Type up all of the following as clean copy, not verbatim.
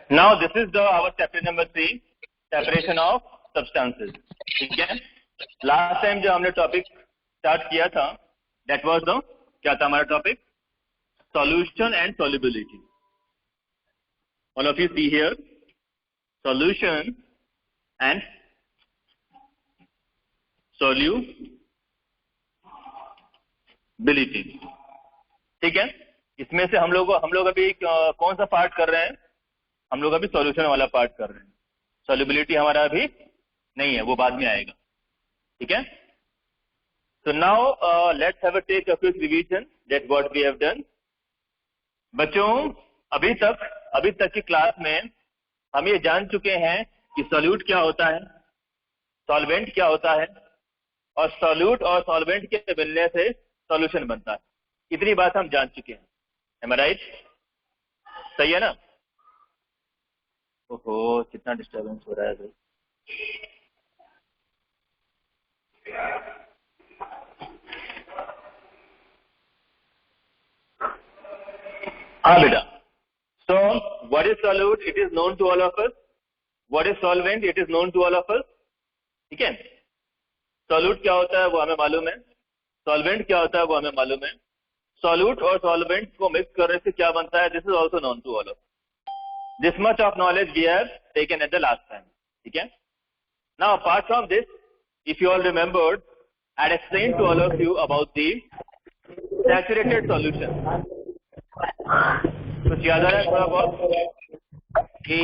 Now this is our chapter number 3, separation of substances. ठीक है. Last time जो हमने टॉपिक स्टार्ट किया था, that was the क्या था हमारा topic? Solution and solubility. All of you see here, solution and solubility. ठीक है. इसमें से हम लोग अभी कौन सा पार्ट कर रहे हैं? हम लोग अभी सॉल्यूशन वाला पार्ट कर रहे हैं. सॉल्युबिलिटी हमारा अभी नहीं है, वो बाद में आएगा. ठीक है. So now let's have a take a quick revision that what we have done. बच्चों, अभी तक की क्लास में हम ये जान चुके हैं कि सॉल्यूट क्या होता है, सॉल्वेंट क्या होता है, और सॉल्यूट और सॉल्वेंट के मिलने से सॉल्यूशन बनता है. इतनी बात हम जान चुके हैं. Am I right? सही है ना? ओहो, कितना डिस्टर्बेंस हो रहा है भाई. हाँ बेटा. So what is solute? It is known to all of us. What is solvent? It is known to all of us. ठीक है. सॉल्यूट क्या होता है वो हमें मालूम है, सॉल्वेंट क्या होता है वो हमें मालूम है. सॉल्यूट और सॉल्वेंट को मिक्स करने से क्या बनता है, this is also known to all of. This much of knowledge we have taken at the last time. Okay. Now, apart from this, if you all remembered, I had explained to all of you about the saturated solution. कुछ याद आ रहा है थोड़ा बहुत कि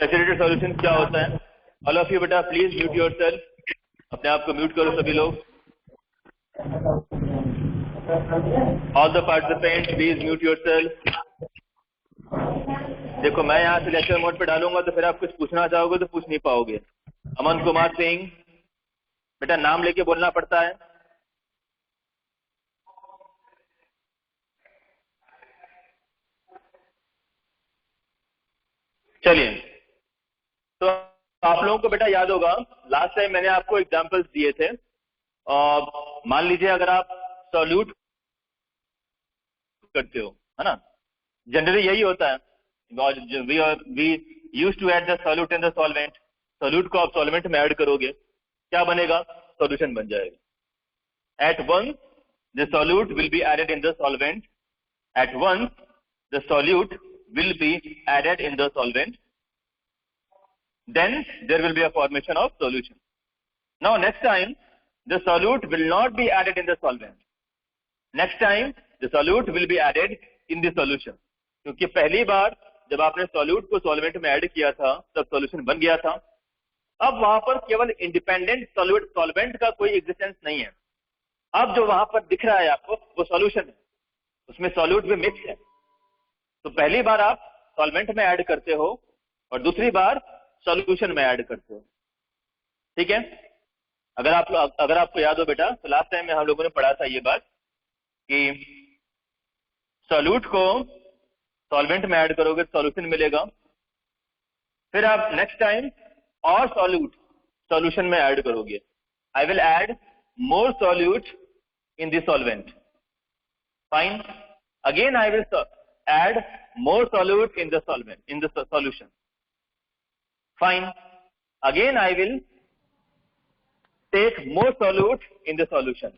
saturated solution क्या होता है? All of you बेटा please mute yourself. अपने आप को म्यूट करो सभी लोग. All the participants please mute yourself. देखो, मैं यहाँ से लेक्चर मोड पे डालूंगा तो फिर आप कुछ पूछना चाहोगे तो पूछ नहीं पाओगे. अमन कुमार सिंह बेटा, नाम लेके बोलना पड़ता है. चलिए, तो आप लोगों को बेटा याद होगा लास्ट टाइम मैंने आपको एग्जांपल्स दिए थे. मान लीजिए अगर आप सॉल्यूट करते हो, है ना, जनरली यही होता है. We used to add the solute and the solvent. Solute को आप सॉल्वेंट में ऐड करोगे, क्या बनेगा? सॉल्यूशन बन जाएगा. At once the solute will be added in the solvent. At once the solute will be added in the solvent. Then there will be a formation of solution. Now next time the solute will not be added in the solvent. Next time the solute will be added in the solution. क्योंकि पहली बार जब आपने solute को solvent में add किया था तब solution बन गया था. अब वहां पर केवल इंडिपेंडेंट सॉल्वेंट का कोई एग्जिस्टेंस नहीं है. अब जो वहां पर दिख रहा है आपको वो सॉल्यूशन है, उसमें सॉल्यूट भी मिक्स है. तो पहली बार आप सॉल्वेंट में ऐड करते हो और दूसरी बार सॉल्यूशन में ऐड करते हो. ठीक है. अगर आपको याद हो बेटा, तो लास्ट टाइम में हम लोगों ने पढ़ा था ये बात कि सॉल्यूट को सॉल्वेंट में ऐड करोगे तो सॉल्यूशन मिलेगा. फिर आप नेक्स्ट टाइम और सॉल्यूट सॉल्यूशन में ऐड करोगे. I will add more solute in the solvent. Fine. Again I will add more solute in the solvent in the solution. Fine. Again I will take more solute in the solution.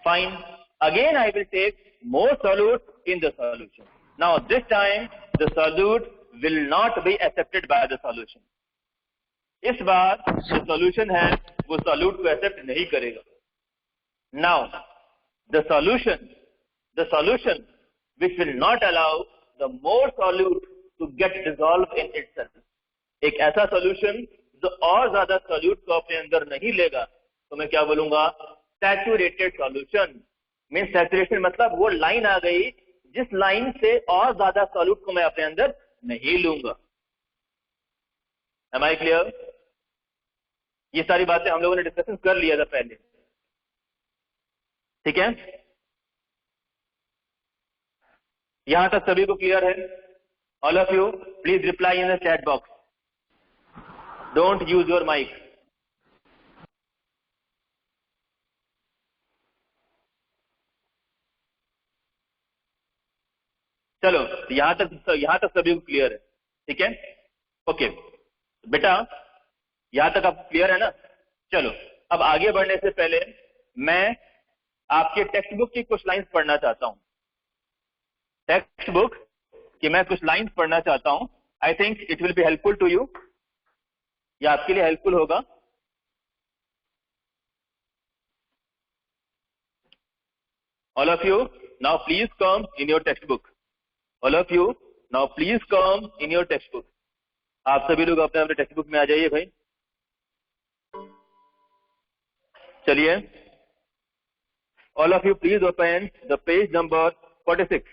Fine. Again I will take more solute in the solution. Now this time the solute will not be accepted by the solution. इस बार जो solution है वो solute को accept नहीं करेगा. Now the solution which will not allow the more solute to get dissolved in itself. एक ऐसा solution जो और ज्यादा सॉल्यूट को अपने अंदर नहीं लेगा, तो मैं क्या बोलूंगा? Saturated solution. मीन सैचुरेशन मतलब वो लाइन आ गई जिस लाइन से और ज्यादा सॉल्यूट को मैं अपने अंदर नहीं लूंगा. Am I clear? ये सारी बातें हम लोगों ने डिस्कशन कर लिया था पहले. ठीक है. यहां तक सभी को क्लियर है? All of you please reply in the chat box. Don't use your mic. चलो यहाँ तक सभी को क्लियर है, ठीक है? ओके बेटा, यहाँ तक आप क्लियर है ना? चलो अब आगे बढ़ने से पहले मैं आपके टेक्स्ट बुक की कुछ लाइंस पढ़ना चाहता हूँ। टेक्स्ट बुक कि मैं कुछ लाइंस पढ़ना चाहता हूँ। I think it will be helpful to you, या आपके लिए हेल्पफुल होगा। All of you now please come in your textbook. All of you now please come in your textbook. आप सभी लोग अपने अपने टेक्स्ट बुक में आ जाइए भाई। चलिए, all of you please open the page number 46।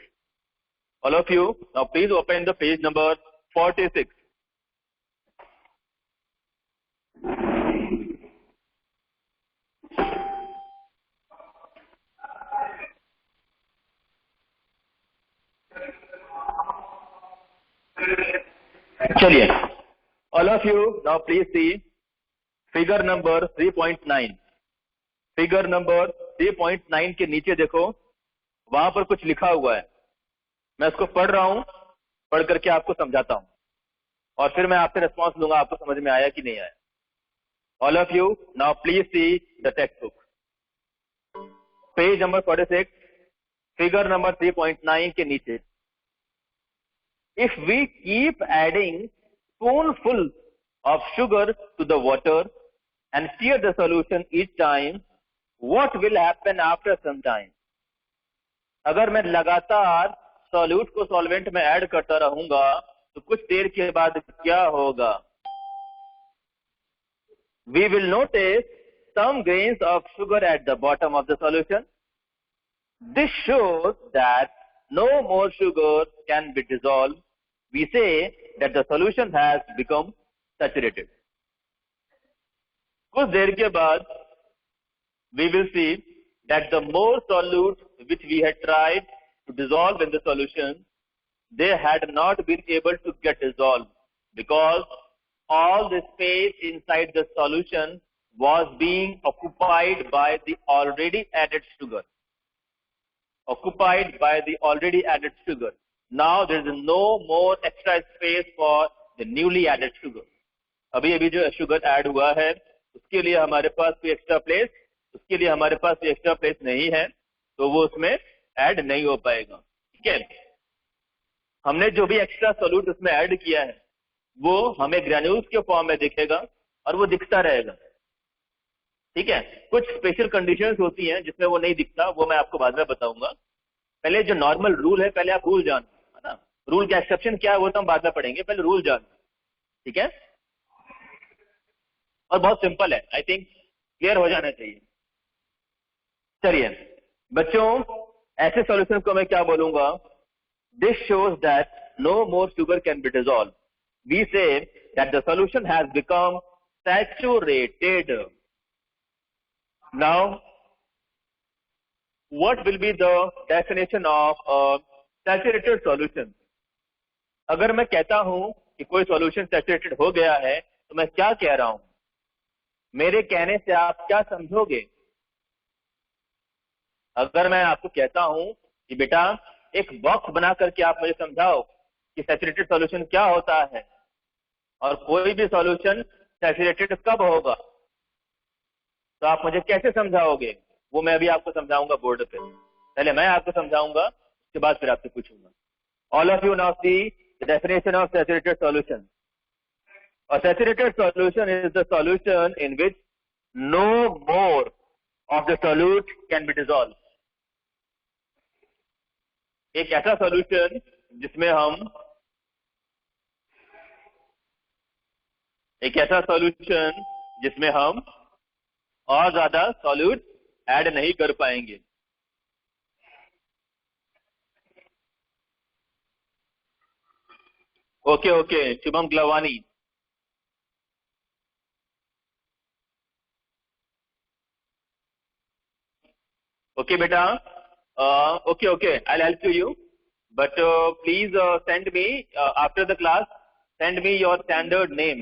All of you now please open the page number 46। चलिए, all of you now please C figure number 3.9। Figure number 3.9 के नीचे देखो, वहां पर कुछ लिखा हुआ है। मैं उसको पढ़ रहा हूं, पढ़ करके आपको समझाता हूं और फिर मैं आपसे रिस्पॉन्स लूंगा आपको समझ में आया कि नहीं आया। All of you now please see the text book, page number 46, figure number 3.9 के नीचे। If we keep adding spoonful of sugar to the water and stir the solution each time, what will happen after some time? अगर मैं लगातार solute को solvent में add करता रहूंगा तो कुछ देर के बाद क्या होगा? We will notice some grains of sugar at the bottom of the solution. This shows that no more sugar can be dissolved. We say that the solution has become saturated. कुछ देर के बाद we will see that the more solute which we had tried to dissolve in the solution, they had not been able to get dissolved because all the space inside the solution was being occupied by the already added sugar. Occupied by the already added sugar. Now there is no more extra space for the newly added sugar. अभी अभी जो sugar add हुआ है उसके लिए हमारे पास कोई extra place नहीं है, तो वो उसमें ऐड नहीं हो पाएगा। ठीक है, हमने जो भी एक्स्ट्रा सोल्यूट उसमें ऐड किया है वो हमें ग्रेन्यूल्स के फॉर्म में दिखेगा और वो दिखता रहेगा। ठीक है, कुछ स्पेशल कंडीशंस होती हैं जिसमें वो नहीं दिखता, वो मैं आपको बाद में बताऊंगा। पहले जो नॉर्मल रूल है, पहले आप रूल जान, है ना? रूल का एक्सेप्शन क्या है वो तो हम बाद में पढ़ेंगे, पहले रूल जान। ठीक है, और बहुत सिंपल है, आई थिंक क्लियर हो जाना चाहिए। चलिए बच्चों, ऐसे सॉल्यूशन को मैं क्या बोलूंगा? This shows that no more sugar can be dissolve. We say that the solution has become saturated. Now, what will be the definition of a saturated solution? अगर मैं कहता हूं कि कोई सॉल्यूशन सैचुरेटेड हो गया है तो मैं क्या कह रहा हूं? मेरे कहने से आप क्या समझोगे? अगर मैं आपको कहता हूं कि बेटा एक बॉक्स बना करके आप मुझे समझाओ कि सैचुरेटेड सॉल्यूशन क्या होता है और कोई भी सॉल्यूशन सैचुरेटेड कब होगा, तो आप मुझे कैसे समझाओगे? वो मैं अभी आपको समझाऊंगा बोर्ड पे। पहले मैं आपको समझाऊंगा, उसके बाद फिर आपसे पूछूंगा। All of you now see the definition of saturated solution. A saturated solution is the solution in which no more of the solute can be dissolved. एक ऐसा सॉल्यूशन जिसमें हम और ज्यादा सॉल्यूट ऐड नहीं कर पाएंगे। ओके, शुभम ग्लवानी। ओके बेटा, okay, I'll help you, but please send me after the class, send me your standard name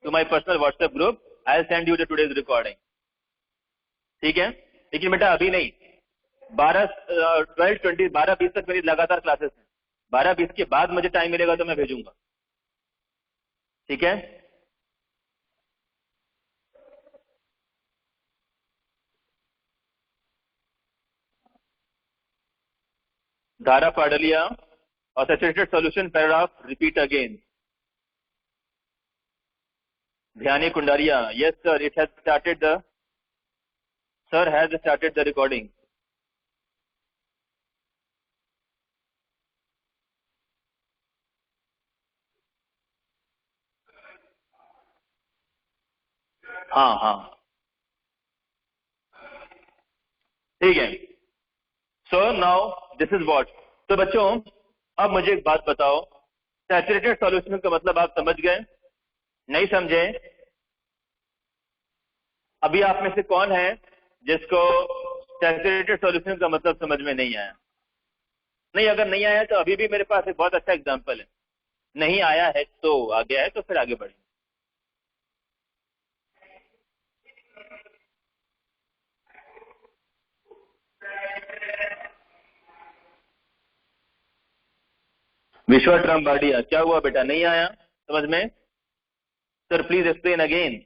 to my personal WhatsApp group. I'll send you the today's recording. ठीक है, लेकिन बेटा अभी नहीं, 12-20 तक मेरी लगातार क्लासेस हैं। 12:20 के बाद मुझे टाइम मिलेगा तो मैं भेजूंगा, ठीक है। धारा पढ़ लिया और saturated solution paragraph repeat again. Dhyani Kundariya, yes sir, it has started the sir has started the recording. हाँ हाँ ठीक है। So now this is what. तो बच्चों अब मुझे एक बात बताओ, सैचुरेटेड सॉल्यूशन का मतलब आप समझ गए, नहीं समझे? अभी आप में से कौन है जिसको सैचुरेटेड सॉल्यूशन का मतलब समझ में नहीं आया? नहीं, अगर नहीं आया तो अभी भी मेरे पास एक बहुत अच्छा एग्जांपल है। नहीं आया है तो आ गया है तो फिर आगे बढ़े। विश्वाट्राम बाडिया, क्या हुआ बेटा, नहीं आया समझ में? Sir please explain again.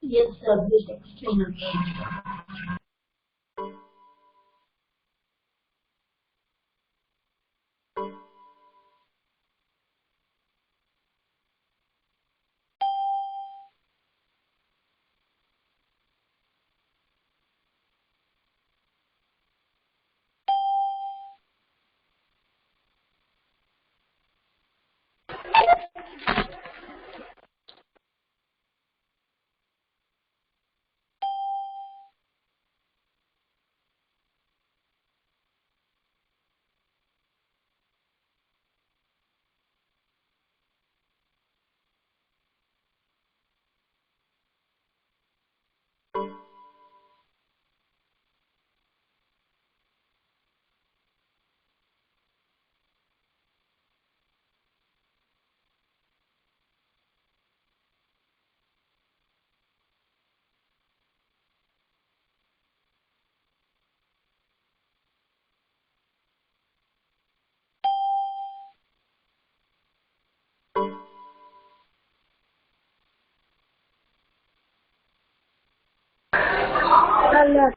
Yes, sir. Please explain again. Allah.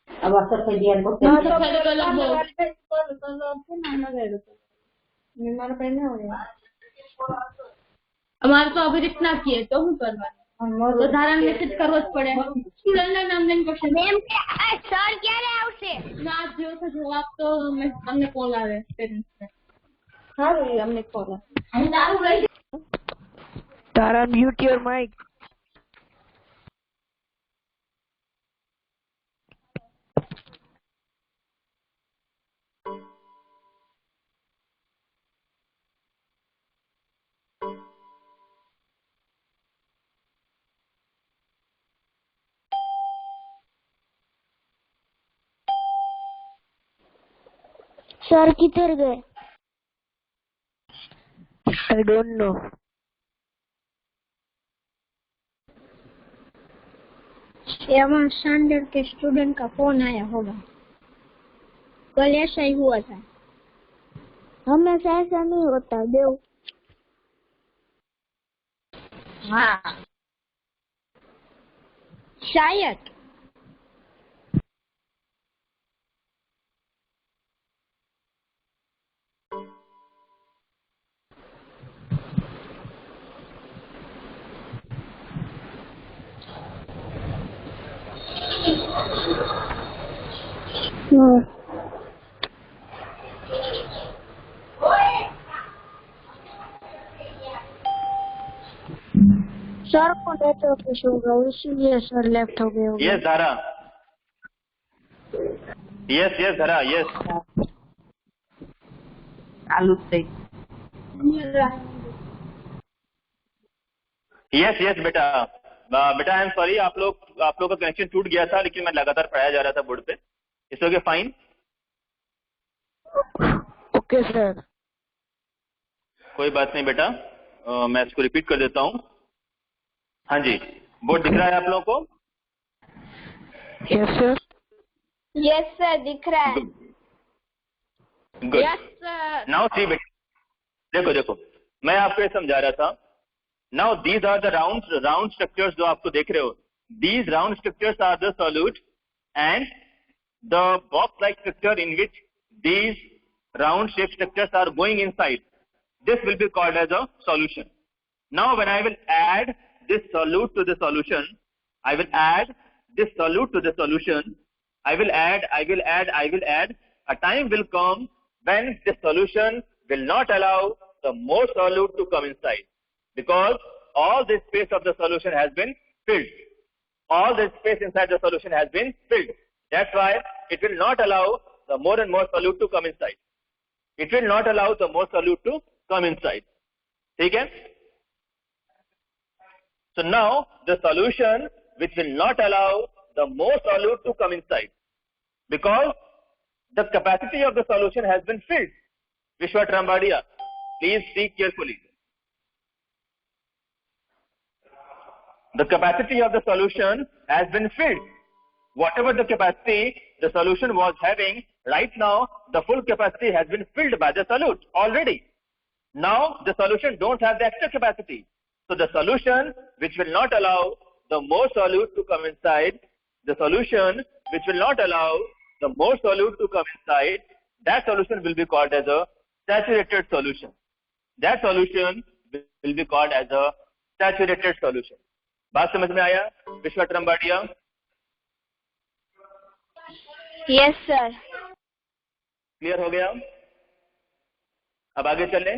अब असर कहिए को हमारे तो अभी इतना किए तो हम करवा तो धारा मैसेज करવો જ પડે સ્ટુડન્ટના નામ લઈને ક્વેશ્ચન મેમ કે સર ક્યારે આવશે? ના જો તો જવાબ તો અમને કોલ આવે પેરેન્ટ્સને હારું અમને કોલ આવે અને તારું રહી Tara, mute your mic. Sir किधर गए? I don't know. Seven standard के स्टूडेंट का फोन आया होगा। कल ऐसा ही हुआ था। हमेशा ऐसा नहीं होता देव। हाँ शायद। सर को नेटवर्क इशू होगा इसलिए सर लेफ्ट हो गए होंगे। यस धारा, यस यस धारा, यस चालू થઈ यस यस बेटा बेटा आई एम सॉरी, आप लोग का कनेक्शन टूट गया था, लेकिन मैं लगातार पढ़ाया जा रहा था बोर्ड पे। It's okay, fine. Okay sir. कोई बात नहीं बेटा, मैं इसको रिपीट कर देता हूँ। हाँ जी, बोर्ड दिख रहा है आप लोगों को? Yes sir. यस सर दिख रहा है। Good. Yes sir. Now see बेटा, देखो देखो मैं आपको ये समझा रहा था। Now these are the round structures जो आपको देख रहे हो। These round structures are the solute and the box like structure in which these round shape structures are going inside, this will be called as a solution. Now when I will add this solute to the solution, I will add this solute to the solution, I will add, a time will come when the solution will not allow the more solute to come inside, because all the space of the solution has been filled. All the space inside the solution has been filled. That's why it will not allow the more and more solute to come inside. It will not allow the more solute to come inside. Okay? So now the solution which will not allow the more solute to come inside, because the capacity of the solution has been filled. Vishwa Trambadia, please speak carefully. The capacity of the solution has been filled. Whatever the capacity the solution was having, right now the full capacity has been filled by the solute already. Now the solution don't have the extra capacity. So the solution which will not allow the more solute to come inside, the solution which will not allow the more solute to come inside, that solution will be called as a saturated solution. That solution will be called as a saturated solution. बात समझ में आया विश्वा ट्रम्बाडिया? Yes sir. Clear हो गया? अब आगे चलें।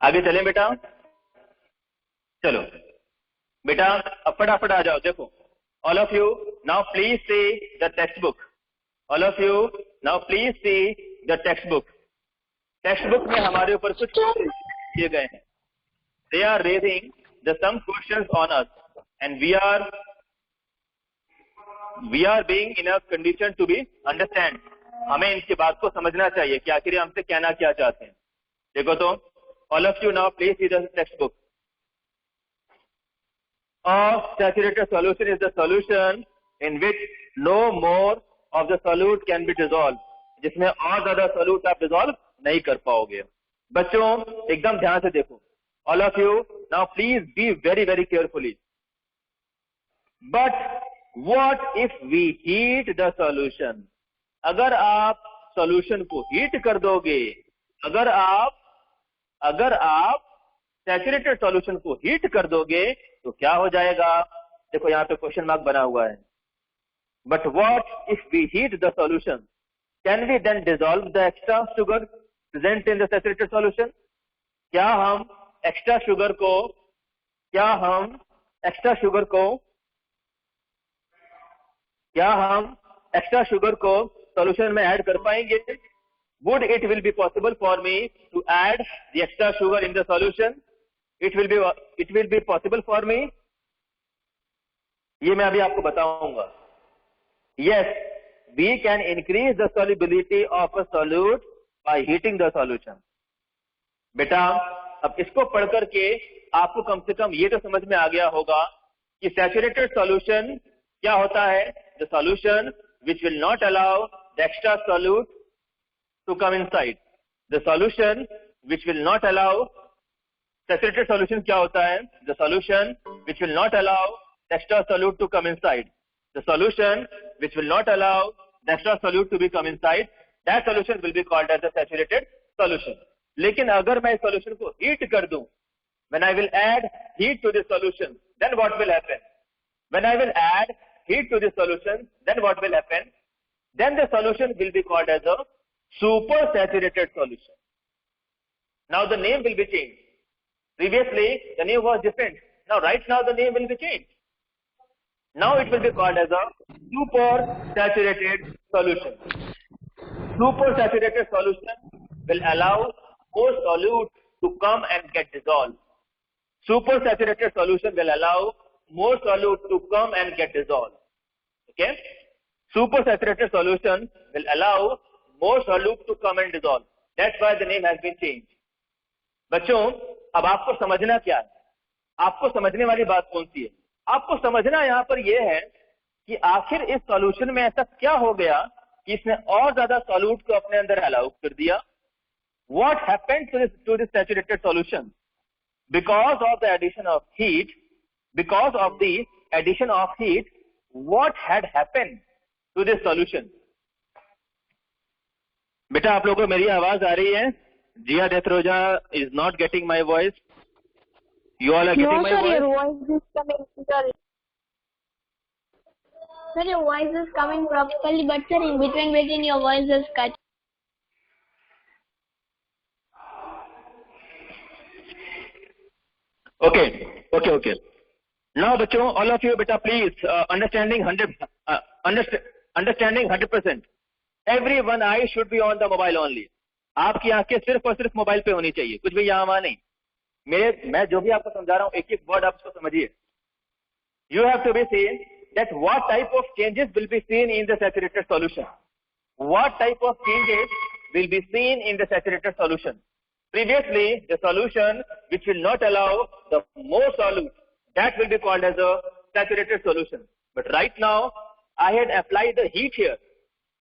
आगे चलें बेटा, चलो बेटा अब फटाफट आ जाओ। देखो, all of you now please see the textbook. All of you now please see the textbook. Textbook में हमारे ऊपर कुछ किए गए हैं। They are raising the some questions on us and we are being in a condition to be understand. हमें इनकी बात को समझना चाहिए कि आखिर हमसे कहना क्या चाहते हैं। देखो तो, all of you now please see the text book. A saturated solution is the solution in which no more of the solute can be dissolved, जिसमें और ज्यादा solute आप dissolve नहीं कर पाओगे। बच्चों एकदम ध्यान से देखो, all of you now please be very very carefully. But what if we heat the solution? अगर आप solution को heat कर दोगे, अगर आप अगर आप सैचुरेटेड सॉल्यूशन को हीट कर दोगे तो क्या हो जाएगा? देखो यहाँ पे क्वेश्चन मार्क बना हुआ है. But what if we heat the solution, can we then dissolve the extra sugar present in the saturated solution? क्या हम एक्स्ट्रा शुगर को सॉल्यूशन में ऐड कर पाएंगे? Would it will be possible for me to add the extra sugar in the solution? It will be possible for me. ये मैं अभी आपको बताऊंगा. Yes, we can increase the solubility of a solute by heating the solution. बेटा अब इसको पढ़ करके आपको कम से कम ये तो समझ में आ गया होगा कि सैचुरेटेड सॉल्यूशन क्या होता है. The solution which will not allow the extra solute to come inside. The solution which will not allow, saturated solution क्या होता है? The solution which will not allow the extra solute to come inside. The solution which will not allow the extra solute to be come inside, that solution will be called as a saturated solution. लेकिन अगर मैं इस solution को heat कर दूं, when I will add heat to this solution, then what will happen? When I will add heat to this solution, then what will happen? Then the solution will be called as a super saturated solution. Now the name will be changed. Previously the name was different. Right now the name will be changed. Now it will be called as a super saturated solution. Super saturated solution will allow more solute to come and get dissolved. Super saturated solution will allow more solute to come and get dissolved. Okay? Super saturated solution will allow more solute to come and dissolve. That's why the name has been changed. बच्चों अब आपको समझना क्या है? आपको समझने वाली बात कौन सी है? आपको समझना यहाँ पर यह है कि आखिर इस सॉल्यूशन में ऐसा क्या हो गया कि इसने और ज्यादा सॉल्यूट को अपने अंदर अलाउ कर दिया. What happened to this saturated solution? Because of the addition of heat, what had happened to this solution? बेटा आप लोगों को मेरी आवाज आ रही है? जिया देथरोजा is not getting my voice. You all are getting my voice? Your voice is coming. Sir, your voice is coming properly, but sir, in between your voice is cut. Okay. Now बच्चों all of you बेटा please understanding 100%. Everyone eye should be on the mobile only. आपकी आंखें सिर्फ और सिर्फ mobile पे होनी चाहिए, कुछ भी यहाँ वहां नहीं. मैं जो भी आपको समझा रहा हूँ एक एक वर्ड आप उसको समझिए. You have to be seen that what type of changes will be seen in the saturated solution. What type of changes will be seen in the saturated solution? Previously, the solution which will not allow the more solute, that will be called as a saturated solution. But right now, I had applied the heat here.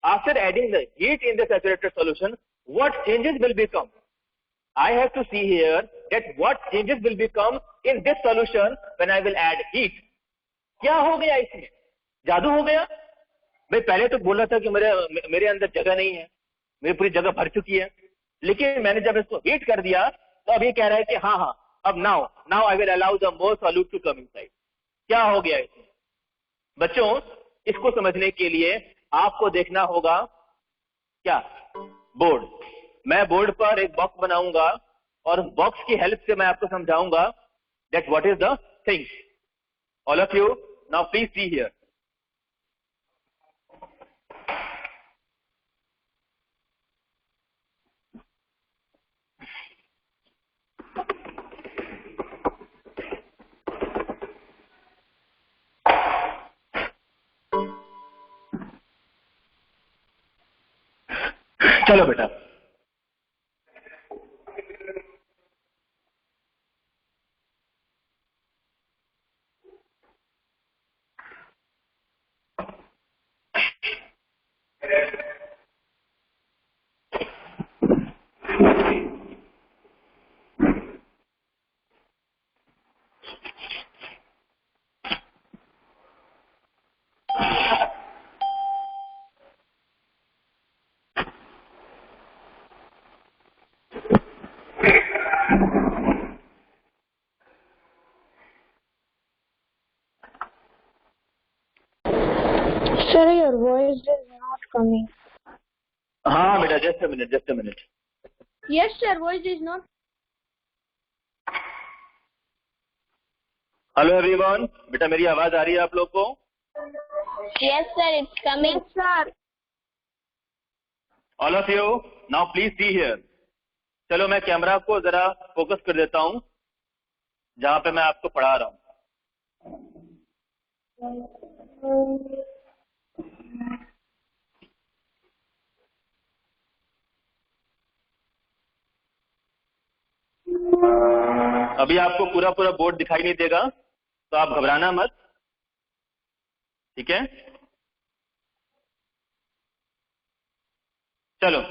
After adding the heat in the saturated solution, what changes will become? I have to see here that what changes will become in this solution when I will add heat. क्या हो गया इसमें? जादू हो गया? मैं पहले तो बोल रहा था कि मेरे अंदर जगह नहीं है, मेरी पूरी जगह भर चुकी है, लेकिन मैंने जब इसको हीट कर दिया तो अब ये कह रहा है कि हाँ अब now I will allow the more solute to come inside. क्या हो गया इसमें? बच्चों इसको समझने के लिए आपको देखना होगा क्या? बोर्ड. मैं बोर्ड पर एक बॉक्स बनाऊंगा और उस बॉक्स की हेल्प से मैं आपको समझाऊंगा that what is the thing. All of you now please see here. चलो बेटा coming. हाँ बेटा, just a minute. Yes, sir. Voice is not. Hello everyone, बेटा मेरी आवाज आ रही है आप लोग को? Yes, sir. It's coming. Yes, sir. All of you now please see here. चलो मैं कैमरा को जरा फोकस कर देता हूँ जहां पे मैं आपको पढ़ा रहा हूँ. अभी आपको पूरा बोर्ड दिखाई नहीं देगा, तो आप घबराना मत, ठीक है? चलो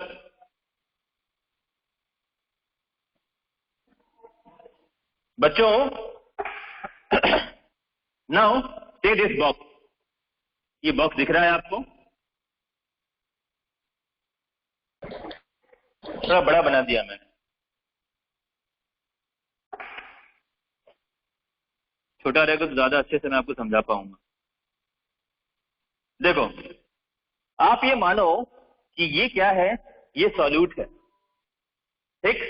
बच्चों, नाउ टेक दिस बॉक्स. ये बॉक्स दिख रहा है आपको? थोड़ा बड़ा बना दिया मैंने. छोटा रहेगा तो ज्यादा अच्छे से मैं आपको समझा पाऊंगा. देखो, आप ये मानो कि ये क्या है, ये सॉल्यूट है, ठीक?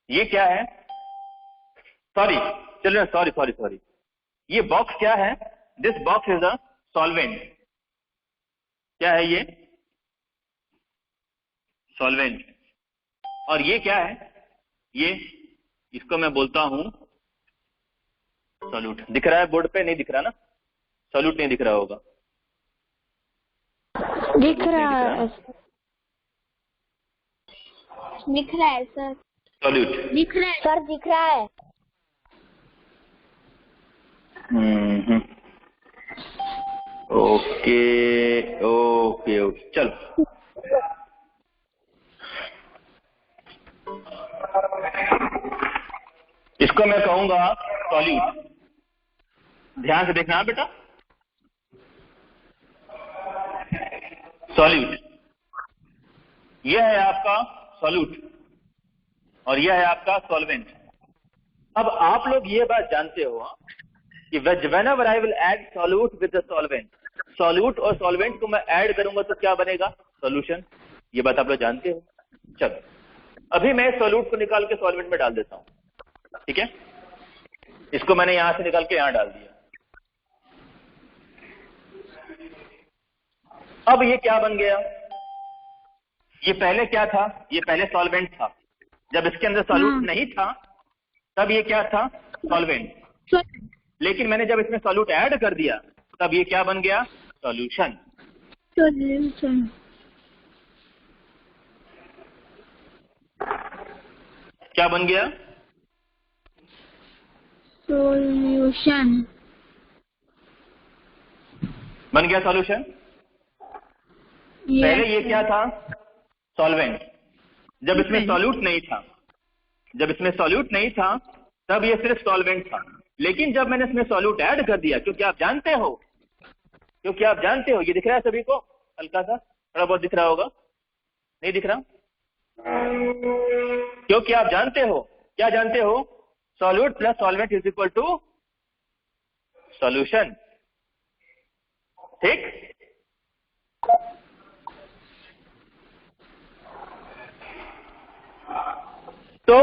ये क्या है? सॉरी, ये बॉक्स क्या है? This box is a solvent. क्या है ये? सॉल्वेंट. और ये क्या है? ये, इसको मैं बोलता हूं सॉल्यूट. दिख रहा है बोर्ड पे? नहीं दिख रहा ना? सॉल्यूट नहीं दिख रहा होगा. दिख रहा है. दिख रहा है सर. सॉल्यूट दिख रहा है सर. दिख रहा है. ओके. चलो इसको मैं कहूंगा सॉल्यूट. ध्यान से देखना बेटा. सॉल्यूट, यह है आपका सॉल्यूट और यह है आपका सॉल्वेंट. अब आप लोग ये बात जानते हो कि whenever I will add solute with the solvent, solute और सॉल्वेंट को मैं ऐड करूंगा तो क्या बनेगा? सॉल्यूशन. ये बात आप लोग जानते हो. चलो अभी मैं सॉल्यूट को निकाल के सॉल्वेंट में डाल देता हूं, ठीक है? इसको मैंने यहां से निकाल के यहां डाल दिया. अब ये क्या बन गया? ये पहले क्या था? ये पहले सॉल्वेंट था. जब इसके अंदर सॉल्यूट नहीं था तब ये क्या था? सॉल्वेंट. लेकिन मैंने जब इसमें सॉल्यूट ऐड कर दिया तब ये क्या बन गया? सॉल्यूशन. क्या बन गया? सॉल्यूशन. बन गया सॉल्यूशन. पहले ये क्या था? सॉल्वेंट. जब इसमें सॉल्यूट नहीं था तब ये सिर्फ सॉल्वेंट था. लेकिन जब मैंने इसमें सॉल्यूट ऐड कर दिया, क्योंकि आप जानते हो, ये दिख रहा है सभी को? हल्का सा, थोड़ा बहुत दिख रहा होगा. नहीं दिख रहा? क्योंकि आप जानते हो, क्या जानते हो? Solute plus solvent is equal to solution, ठीक? तो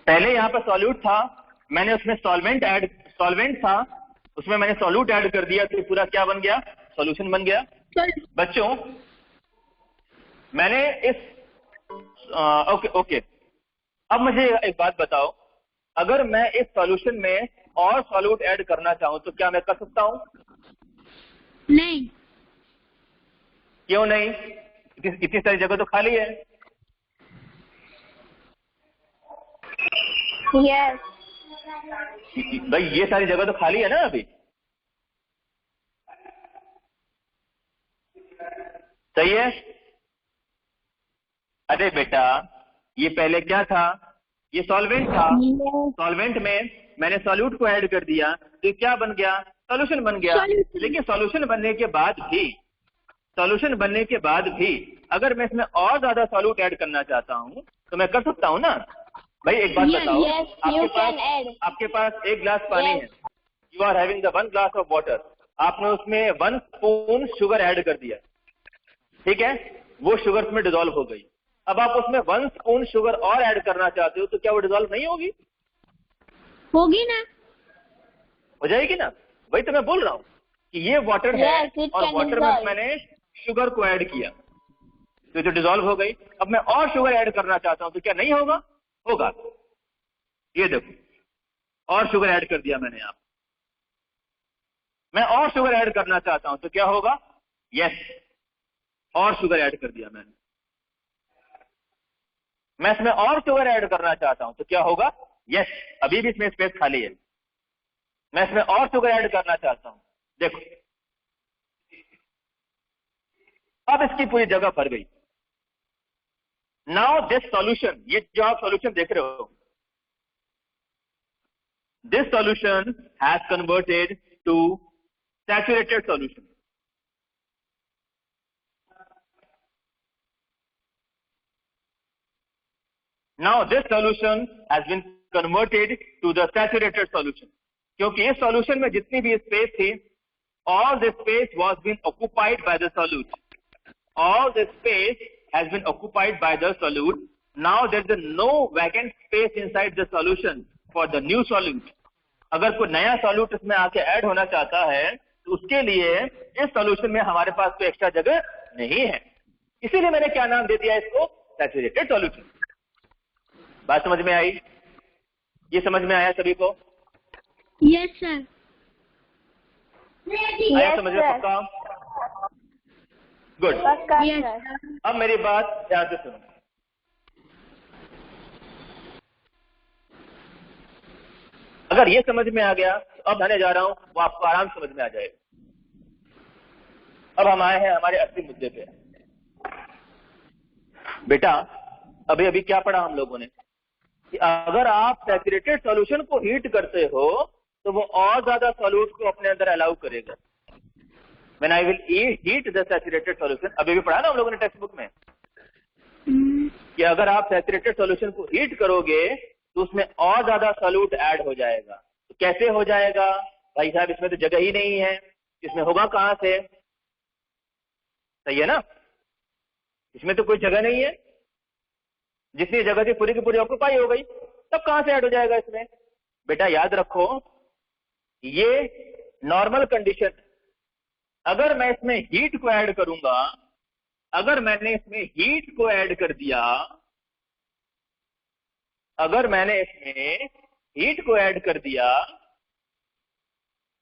पहले यहां पर सॉल्यूट था, मैंने उसमें सॉल्वेंट था, उसमें मैंने सॉल्यूट ऐड कर दिया तो पूरा क्या बन गया? सॉल्यूशन बन गया. बच्चों मैंने इस ओके. अब मुझे एक बात बताओ, अगर मैं इस सॉल्यूशन में और सॉल्यूट ऐड करना चाहूं तो क्या मैं कर सकता हूं? नहीं. क्यों नहीं? इतनी सारी जगह तो खाली है. यस. भाई ये सारी जगह तो खाली है ना अभी. सही है? अरे बेटा, ये पहले क्या था? ये सॉल्वेंट था. सॉल्वेंट में मैंने सॉल्यूट को ऐड कर दिया तो ये क्या बन गया? सॉल्यूशन बन गया. लेकिन सॉल्यूशन बनने के बाद भी अगर मैं इसमें और ज्यादा सॉल्यूट ऐड करना चाहता हूं तो मैं कर सकता हूं ना? भाई एक बात Yes, बताओ, yes, you can add. आपके पास एक गिलास पानी Yes. है, you are having the 1 glass of water, आपने उसमें 1 स्पून शुगर ऐड कर दिया, ठीक है, वो शुगर उसमें डिजोल्व हो गई। अब आप उसमें 1 स्पून शुगर और ऐड करना चाहते हो, तो क्या वो डिजोल्व नहीं होगी? होगी ना? हो जाएगी ना। वही तो मैं बोल रहा हूँ कि ये वाटर है Yes, it और can वाटर में dissolve. मैंने शुगर को ऐड किया तो जो डिजोल्व हो गई। अब मैं और शुगर ऐड करना चाहता हूं तो क्या नहीं होगा? होगा। ये देखो और शुगर ऐड कर दिया मैंने यहाँ, मैं और शुगर ऐड करना चाहता हूं तो क्या होगा? यस, और शुगर ऐड कर दिया मैंने। मैं इसमें और शुगर ऐड करना चाहता हूं तो क्या होगा? यस, अभी भी इसमें स्पेस खाली है। मैं इसमें और शुगर ऐड करना चाहता हूं, देखो अब इसकी पूरी जगह भर गई। नाउ दिस सॉल्यूशन, ये जो आप सॉल्यूशन देख रहे हो, this solution has converted to saturated solution. Now this solution has been converted to the saturated solution. क्योंकि इस solution में जितनी भी space थी, all the space was been occupied by the solute. All the space has been occupied by the solute. Now there is no vacant space inside the solution for the new solute. अगर कोई नया solute इसमें आके add होना चाहता है तो उसके लिए इस solution में हमारे पास कोई एक्स्ट्रा जगह नहीं है। इसीलिए मैंने क्या नाम दे दिया इसको? Saturated solution. बात समझ में आई? ये समझ में आया सभी को? Yes, sir. आया समझ में? पक्का? गुड। Yes, sir. अब मेरी बात ध्यान से सुनो। अगर ये समझ में आ गया तो अब आने जा रहा हूं वो आपको आराम से समझ में आ जाएगा। अब हम आए हैं हमारे असली मुद्दे पे। बेटा अभी अभी क्या पढ़ा हम लोगों ने कि अगर आप सैचुरेटेड सॉल्यूशन को हीट करते हो तो वो और ज्यादा सॉल्यूट को अपने अंदर अलाउ करेगा। When I will heat the saturated solution, अभी भी पढ़ा ना हम लोगों ने टेक्स्ट बुक में कि अगर आप सैचुरेटेड सॉल्यूशन को हीट करोगे तो उसमें और ज्यादा सॉल्यूट ऐड हो जाएगा। तो कैसे हो जाएगा भाई साहब? इसमें तो जगह ही नहीं है, इसमें होगा कहां से? सही है ना, इसमें तो कोई जगह नहीं है, जितनी जगह थी पूरी की पूरी ऑक्यूपाई हो गई, तब कहां से ऐड हो जाएगा इसमें? बेटा याद रखो ये नॉर्मल कंडीशन। अगर मैं इसमें हीट को ऐड करूंगा, अगर मैंने इसमें हीट को ऐड कर दिया, अगर मैंने इसमें हीट को ऐड कर दिया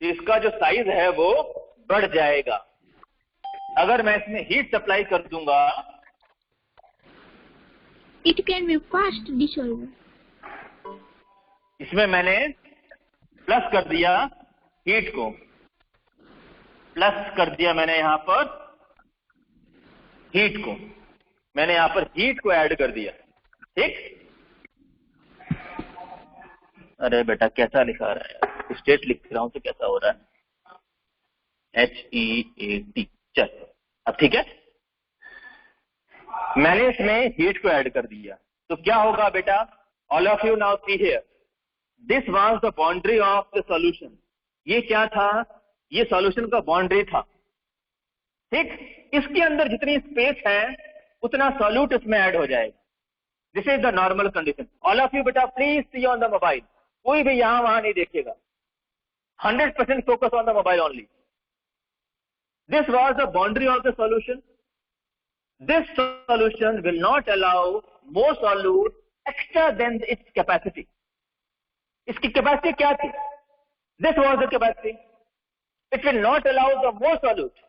तो इसका जो साइज है वो बढ़ जाएगा। अगर मैं इसमें हीट सप्लाई कर दूंगा, It can be fast dissolver. इसमें मैंने प्लस कर दिया हीट को, प्लस कर दिया मैंने यहां पर हीट को, मैंने यहां पर हीट को ऐड कर दिया, ठीक? अरे बेटा कैसा लिखा रहा है यार, स्टेट लिख रहा हूं तो कैसा हो रहा है? HEAT। चल अब ठीक है, मैंने इसमें हीट को ऐड कर दिया तो क्या होगा बेटा? All of you now see here, this was the boundary of the solution. ये क्या था? ये सॉल्यूशन का बाउंड्री था, ठीक? इसके अंदर जितनी स्पेस है उतना सॉल्यूट इसमें ऐड हो जाएगा। This is the normal condition. All of you बेटा please see on the mobile, कोई भी यहां वहां नहीं देखेगा, 100% focus on the mobile only. This was the boundary of the solution. This solution will not allow more solute extra than its capacity. इसकी capacity क्या थी? This was the capacity. It will not allow the more solute.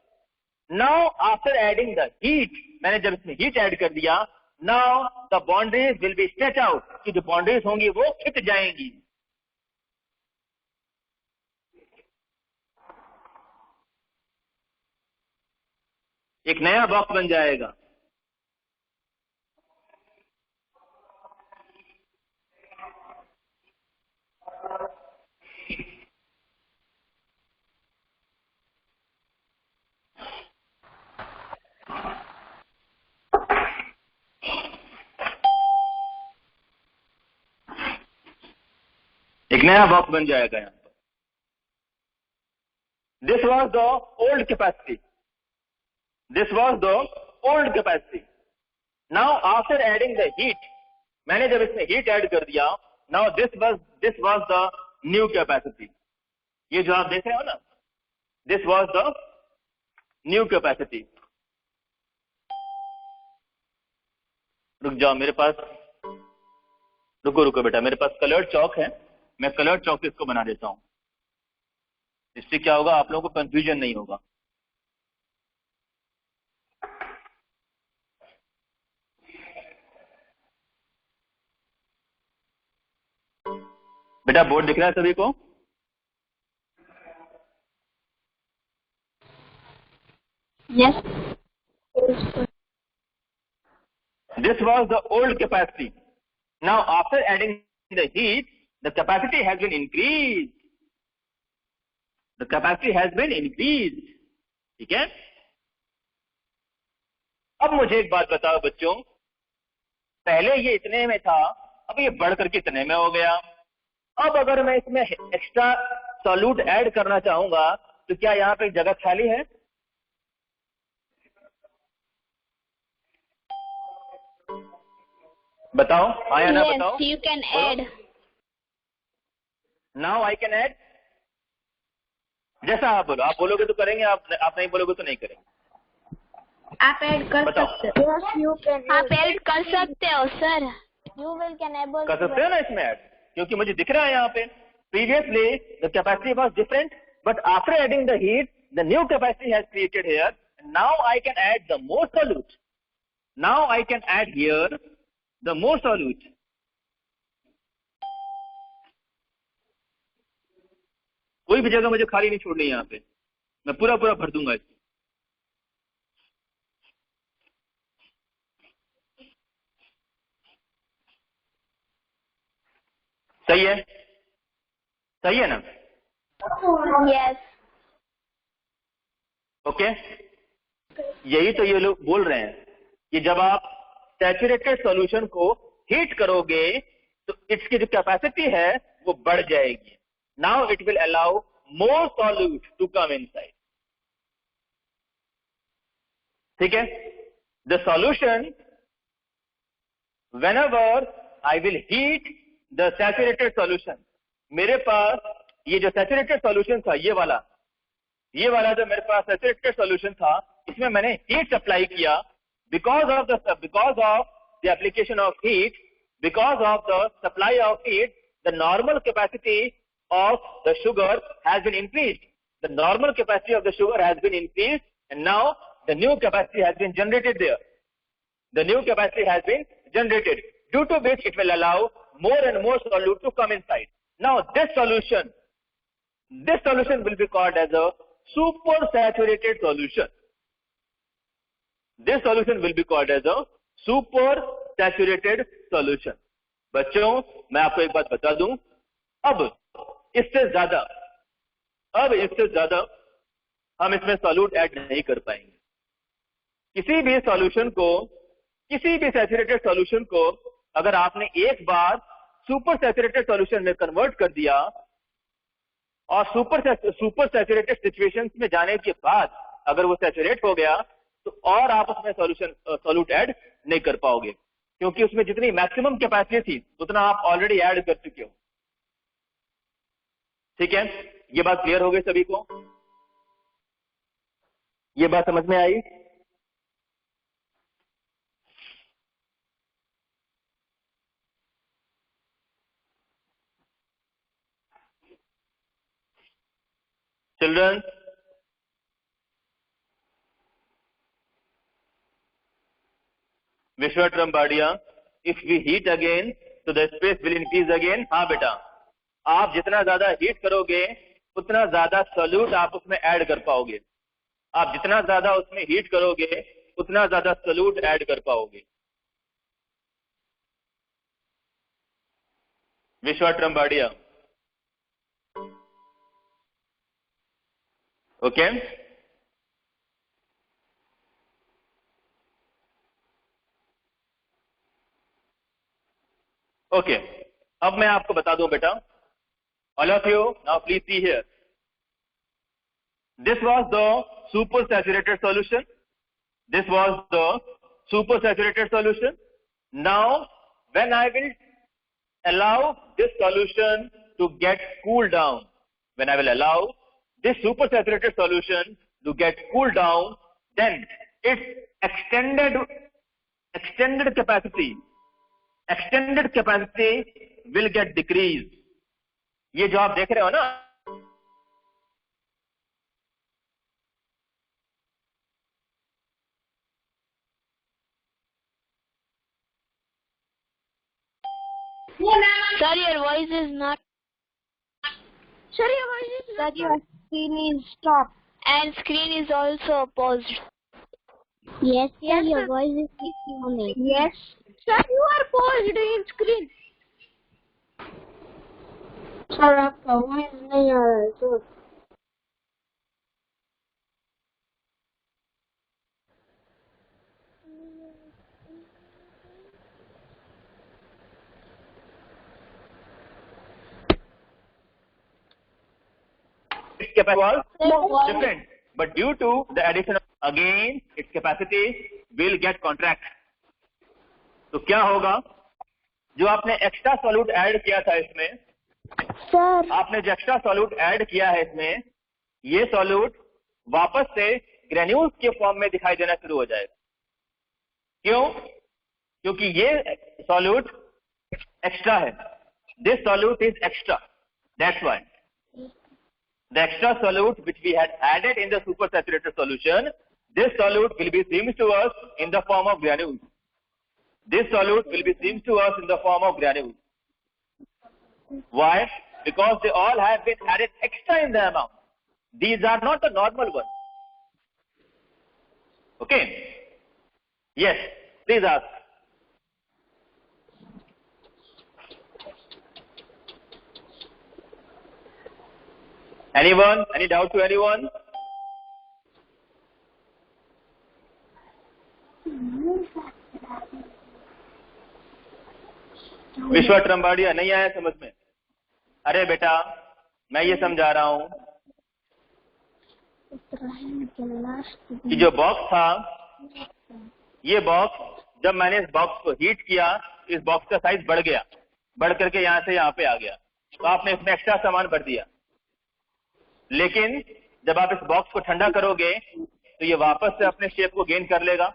Now after adding the heat, मैंने जब इसमें heat add कर दिया, now the boundaries will be stretched out, कि जो boundaries होंगी वो खिंच जाएंगी। एक नया बॉक्स बन जाएगा। एक नया बॉक्स बन जाएगा यहाँ पर। This was the old capacity, this was the old capacity. Now after adding the heat, मैंने जब इसमें हीट ऐड कर दिया, now this was the new capacity. ये जो आप देख रहे हो ना, this was the new capacity. रुक जाओ, मेरे पास, रुको बेटा, मेरे पास कलर्ड चौक है, मैं कलर्ड चौक से इसको बना देता हूं। इससे क्या होगा, आप लोगों को कंफ्यूजन नहीं होगा। बेटा बोर्ड दिख रहा है सभी को? Yes. This was the old capacity. Now after adding the heat, the capacity has been increased. The capacity has been increased. ठीक है? अब मुझे एक बात बताओ बच्चों, पहले ये इतने में था, अब ये बढ़ करके इतने में हो गया। अब अगर मैं इसमें एक्स्ट्रा सॉल्यूट ऐड करना चाहूंगा तो क्या यहाँ पे जगह खाली है? बताओ, हाँ या ना बताओ। Yes, you can add. Now I can add. जैसा आप बोलो, आप बोलोगे तो करेंगे, आप नहीं बोलोगे तो नहीं करेंगे। आप ऐड कर बताओ। सकते हो। Yes, you can. आप add कर सकते हो sir. You will can able. कर सकते हो ना इसमें ऐड, क्योंकि मुझे दिख रहा है यहाँ पे previously the capacity was different, but after adding the heat the new capacity has created here. Now I can add the more solute. Now I can add here the more solute. कोई भी जगह मुझे खाली नहीं छोड़नी यहाँ पे, मैं पूरा भर दूंगा इसको। सही है, सही है ना? Yes. ओके, यही तो ये लोग बोल रहे हैं कि जब आप सैचुरेटेड सॉल्यूशन को हीट करोगे तो इसकी जो कैपेसिटी है वो बढ़ जाएगी। Now it will allow more solute to come inside. ठीक है? The solution, whenever I will heat the saturated solution, मेरे पास ये जो सैचुरेटेड सॉल्यूशन था, ये वाला जो मेरे पास सैचुरेटेड सॉल्यूशन था, इसमें मैंने हीट सप्लाई किया। because of the application of heat, because of the supply of heat, the normal capacity of the sugar has been increased. The normal capacity of the sugar has been increased, and now the new capacity has been generated there. The new capacity has been generated, due to which it will allow more and more solute to come inside. Now this solution will be called as a supersaturated solution. This solution will be called as a supersaturated solution. बच्चों, मैं आपको एक बात बता दूं, अब इससे ज्यादा हम इसमें सॉल्यूट ऐड नहीं कर पाएंगे। किसी भी सैचुरेटेड सॉल्यूशन को अगर आपने एक बार सुपर सैचुरेटेड सॉल्यूशन में कन्वर्ट कर दिया और सुपर सैचुरेटेड सिचुएशंस में जाने के बाद अगर वो सैचुरेट हो गया तो और आप उसमें सॉल्यूट ऐड नहीं कर पाओगे, क्योंकि उसमें जितनी मैक्सिमम कैपेसिटी थी उतना आप ऑलरेडी ऐड कर चुके हो। ठीक है, ये बात क्लियर हो गई सभी को? ये बात समझ में आई? Children, Vishwa Trambadia, if we heat again, so the space will increase again. हाँ बेटा, आप जितना ज्यादा हीट करोगे उतना ज्यादा सॉल्यूट आप उसमें ऐड कर पाओगे। आप जितना ज्यादा उसमें हीट करोगे उतना ज्यादा सॉल्यूट ऐड कर पाओगे। विश्वा ट्रम्बाडिया, ओके? ओके, अब मैं आपको बता दूं बेटा, All of you, now please see here. This was the supersaturated solution. This was the supersaturated solution. Now, when I will allow this solution to get cooled down, when I will allow this supersaturated solution to get cooled down, then its extended capacity will get decreased. ये जो आप देख रहे हो ना, Sir, your voice is not. Sir, your voice is not. Sir, your screen is stopped. And screen is also paused. Yes, sir, yes, your voice is on. Yes. Sir, you are paused in screen. Sir, आपका voice नहीं आ रहा है, sir. its capacity was different, but due to the addition of, again its capacity will get contract. तो क्या होगा? जो आपने extra solute add किया था इसमें, सर आपने जो एक्स्ट्रा सॉल्यूट ऐड किया है इसमें, ये सॉल्यूट वापस से ग्रेन्यूल्स के फॉर्म में दिखाई देना शुरू हो जाएगा. क्यों? क्योंकि ये सॉल्यूट एक्स्ट्रा है. This solute is extra. That's why the extra solute which we had added in the supersaturated solution, this solute will be seems to us in the form of granules. This solute will be seems to us in the form of granules. Why? Because they all have been added extra in the amount. These are not the normal ones. Okay? Yes, please ask. Anyone? Any doubt to anyone? विश्वा ट्रम्बाड़िया नहीं आया समझ में? अरे बेटा मैं ये समझा रहा हूं कि जो बॉक्स था, ये बॉक्स जब मैंने इस बॉक्स को हीट किया, इस बॉक्स का साइज बढ़ गया, बढ़ करके यहां से यहां पे आ गया, तो आपने इसमें एक्स्ट्रा सामान भर दिया. लेकिन जब आप इस बॉक्स को ठंडा करोगे तो ये वापस से अपने शेप को गेन कर लेगा.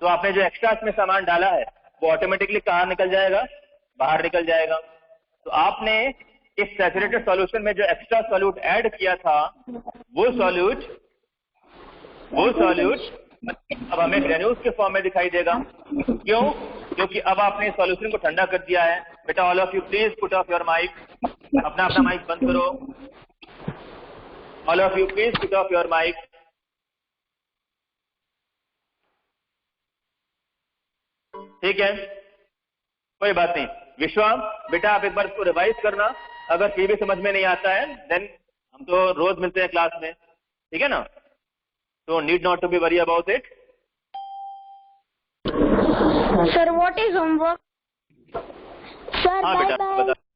तो आपने जो एक्स्ट्रा इसमें सामान डाला है वो ऑटोमेटिकली कहाँ निकल जाएगा? बाहर निकल जाएगा. तो आपने इस सैचुरेटेड सॉल्यूशन में जो एक्स्ट्रा सॉल्यूट ऐड किया था, वो सॉल्यूट अब हमें ग्रेन्यूल्स के फॉर्म में दिखाई देगा. क्यों? क्योंकि अब आपने इस सॉल्यूशन को ठंडा कर दिया है. बेटा all of you please put off your mic. अपना माइक बंद करो. All of you please put off your mic. ठीक है, कोई बात नहीं. विश्वा बेटा आप एक बार इसको रिवाइज करना. अगर फिर भी समझ में नहीं आता है देन हम तो रोज मिलते हैं क्लास में, ठीक है ना? तो need not to be worry about it. Sir what is homework? Sir हाँ बेटा बता.